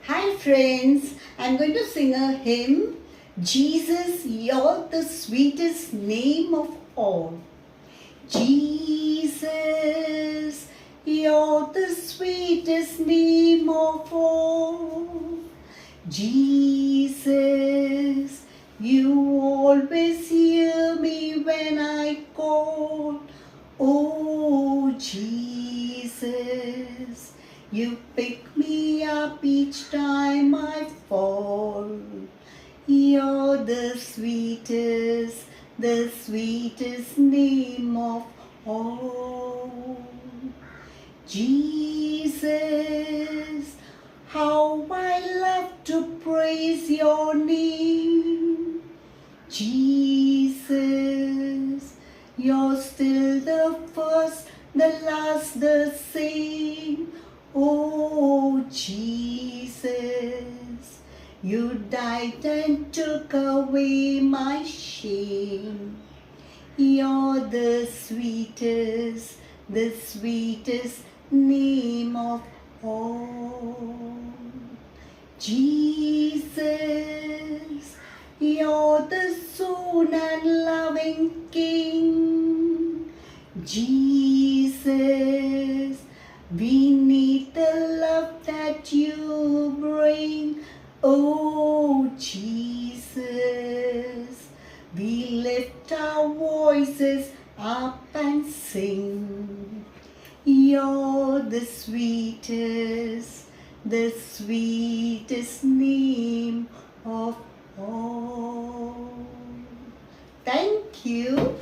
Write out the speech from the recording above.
Hi friends, I'm going to sing a hymn. Jesus, you're the sweetest name of all. Jesus, you're the sweetest name of all. Jesus, you always hear me when I call. Oh Jesus, you pick me up each time I fall. You're the sweetest name of all. Jesus, how I love to praise your name. Jesus, you're still the first, the last, the same. Oh Jesus, you died and took away my shame. You're the sweetest name of all. Jesus, you're the soon and loving King. Jesus, we need the love that you bring. Oh Jesus, we lift our voices up and sing. You're the sweetest name of all. Thank you.